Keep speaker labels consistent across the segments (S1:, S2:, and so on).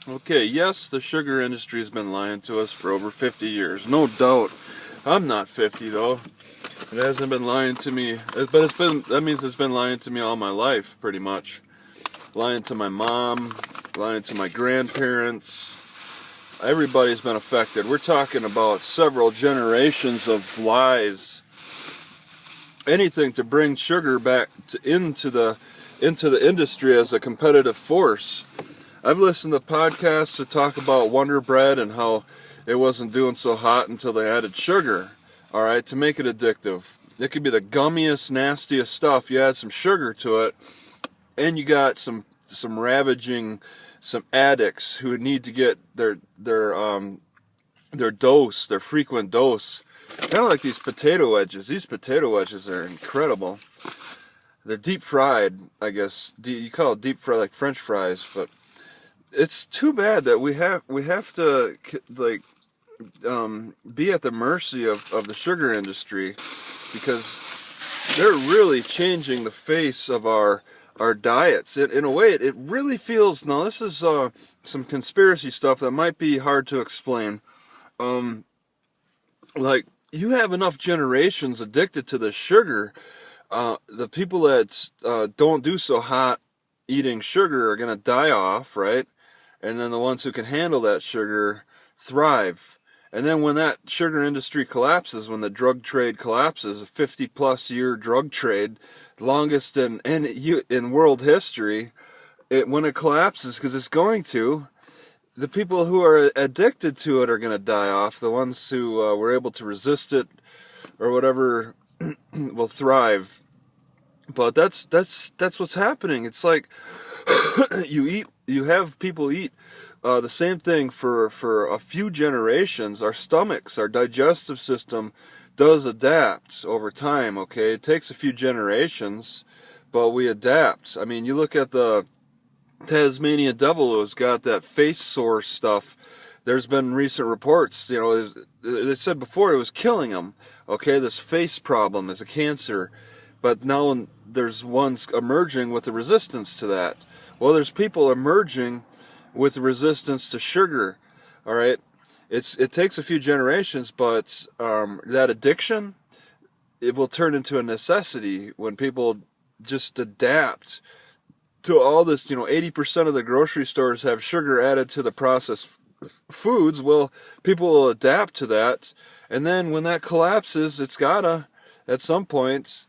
S1: Okay, yes, the sugar industry has been lying to us for over 50 years, no doubt. I'm not 50 though. It hasn't been lying to me, but that means it's been lying to me all my life, pretty much. Lying to my mom, lying to my grandparents. Everybody's been affected. We're talking about several generations of lies. Anything to bring sugar back into the industry as a competitive force. I've listened to podcasts that talk about Wonder Bread and how it wasn't doing so hot until they added sugar, all right, to make it addictive. It could be the gummiest, nastiest stuff. You add some sugar to it, and you got some ravaging, some addicts who need to get their dose, their frequent dose. Kind of like these potato wedges. These potato wedges are incredible. They're deep fried, I guess. You call it deep fried like French fries, but it's too bad that we have to be at the mercy of the sugar industry, because they're really changing the face of our diets. In a way, it really feels. Now, this is some conspiracy stuff that might be hard to explain. Like, you have enough generations addicted to the sugar. The people that don't do so hot eating sugar are going to die off, right? And then the ones who can handle that sugar thrive. And then when that sugar industry collapses, when the drug trade collapses, a 50-plus year drug trade, longest in world history, when it collapses, because it's going to, the people who are addicted to it are going to die off. The ones who were able to resist it or whatever will thrive. But that's what's happening. It's like you have people eat the same thing for a few generations. Our stomachs, our digestive system does adapt over time, okay? It takes a few generations, but we adapt. I mean, you look at the Tasmanian devil who's got that face sore stuff. There's been recent reports, they said before it was killing them, okay? This face problem is a cancer, but now there's ones emerging with the resistance to that. Well, there's people emerging with resistance to sugar, all right? It takes a few generations, but that addiction, it will turn into a necessity when people just adapt to all this. 80% of the grocery stores have sugar added to the processed foods. Well, people will adapt to that, and then when that collapses, it's gotta, at some point,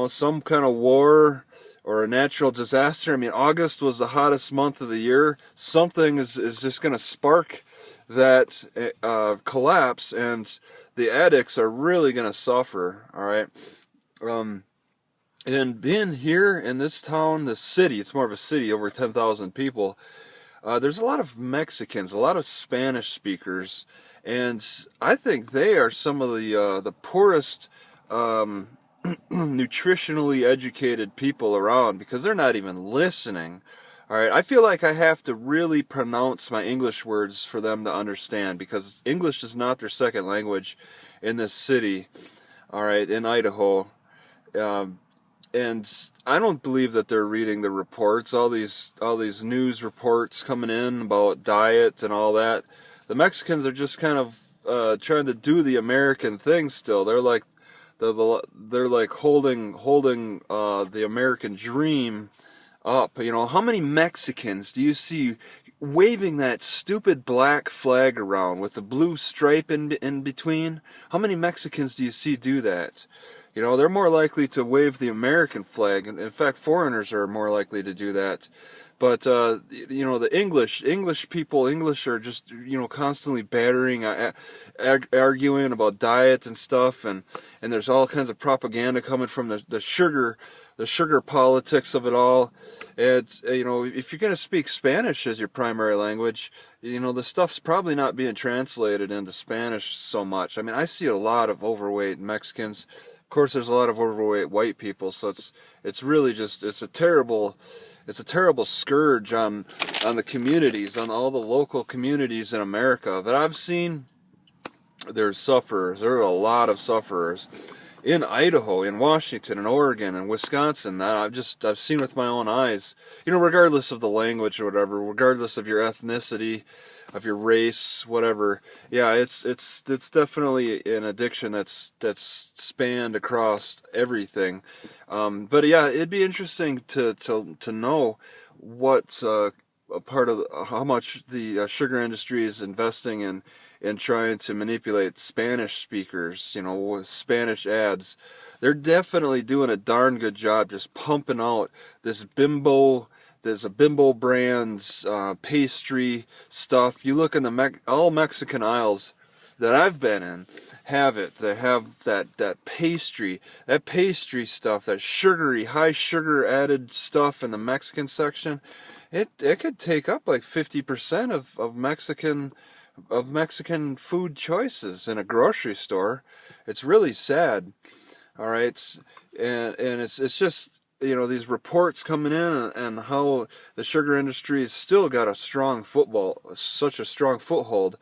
S1: some kind of war or a natural disaster. I mean, August was the hottest month of the year. Something is just going to spark that collapse, and the addicts are really going to suffer, all right? And being here in this town, this city, it's more of a city, over 10,000 people, there's a lot of Mexicans, a lot of Spanish speakers, and I think they are some of the poorest nutritionally educated people around, because they're not even listening. All right, I feel like I have to really pronounce my English words for them to understand, because English is not their second language in this city. All right, in Idaho, and I don't believe that they're reading the reports, all these news reports coming in about diet and all that. The Mexicans are just kind of trying to do the American thing still. They're like holding the American dream up. How many Mexicans do you see waving that stupid black flag around with the blue stripe in between? How many Mexicans do you see do that? They're more likely to wave the American flag. In fact, foreigners are more likely to do that. But the English people are just constantly battering, arguing about diet and stuff, and there's all kinds of propaganda coming from the sugar politics of it all. And if you're going to speak Spanish as your primary language, the stuff's probably not being translated into Spanish so much. I mean, I see a lot of overweight Mexicans. Of course, there's a lot of overweight white people, so it's really just it's a terrible scourge on the communities, on all the local communities in America that I've seen. There's sufferers. There are a lot of sufferers. in Idaho, in Washington, in Oregon, and Wisconsin. That I've seen with my own eyes. Regardless of the language or whatever, regardless of your ethnicity, of your race, whatever. Yeah, it's definitely an addiction that's spanned across everything. But yeah, it'd be interesting to know what a part of how much the sugar industry is investing in trying to manipulate Spanish speakers, with Spanish ads. They're definitely doing a darn good job just pumping out this bimbo. There's a Bimbo Brands pastry stuff. You look in all Mexican aisles that I've been in have it. They have that pastry stuff, that sugary, high sugar added stuff in the Mexican section. It could take up like 50% of Mexican food choices in a grocery store. It's really sad. All right, and it's just these reports coming in and how the sugar industry has still got such a strong foothold.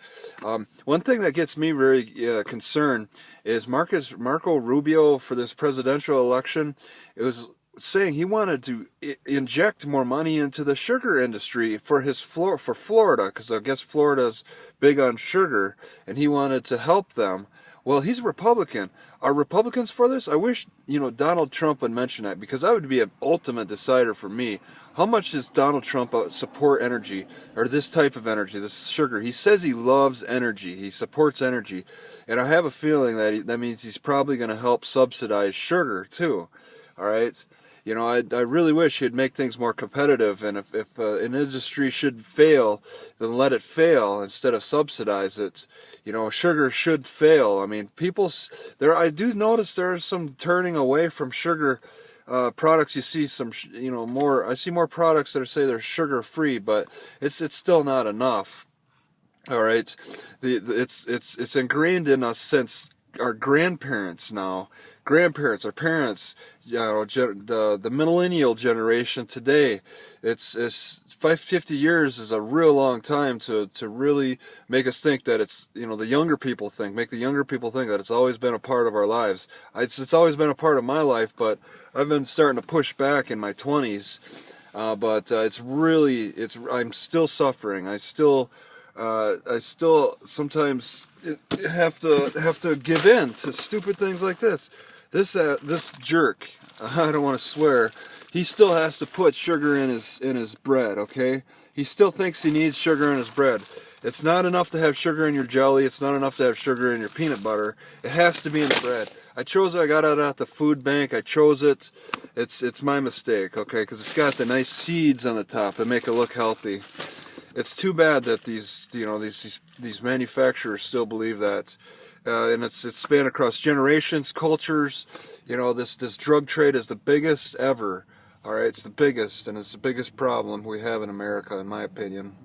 S1: One thing that gets me very concerned is Marco Rubio for this presidential election. It was saying he wanted to inject more money into the sugar industry for Florida, because I guess Florida's big on sugar, and he wanted to help them. Well, he's a Republican. Are Republicans for this? I wish, Donald Trump would mention that, because that would be an ultimate decider for me. How much does Donald Trump support energy, or this type of energy, this sugar? He says he loves energy. He supports energy. And I have a feeling that means he's probably going to help subsidize sugar, too. All right? I really wish he'd make things more competitive, and if an industry should fail, then let it fail instead of subsidize it. Sugar should fail. I mean, I do notice there's some turning away from sugar products. You see some, more. I see more products that say they're sugar free, but it's still not enough. All right, it's ingrained in us since our grandparents now. Our parents, the millennial generation today. It's 50 years is a real long time to really make us think that it's, make the younger people think that it's always been a part of our lives. It's always been a part of my life, but I've been starting to push back in my 20s. But I'm still suffering. I still sometimes have to give in to stupid things like this. This jerk, I don't want to swear, he still has to put sugar in his bread. Okay, he still thinks he needs sugar in his bread. It's not enough to have sugar in your jelly. It's not enough to have sugar in your peanut butter. It has to be in the bread. I got it at the food bank. I chose it. It's my mistake. Okay, because it's got the nice seeds on the top that make it look healthy. It's too bad that these manufacturers still believe that, and it's spanned across generations, cultures. This drug trade is the biggest ever. All right, it's the biggest, and it's the biggest problem we have in America, in my opinion.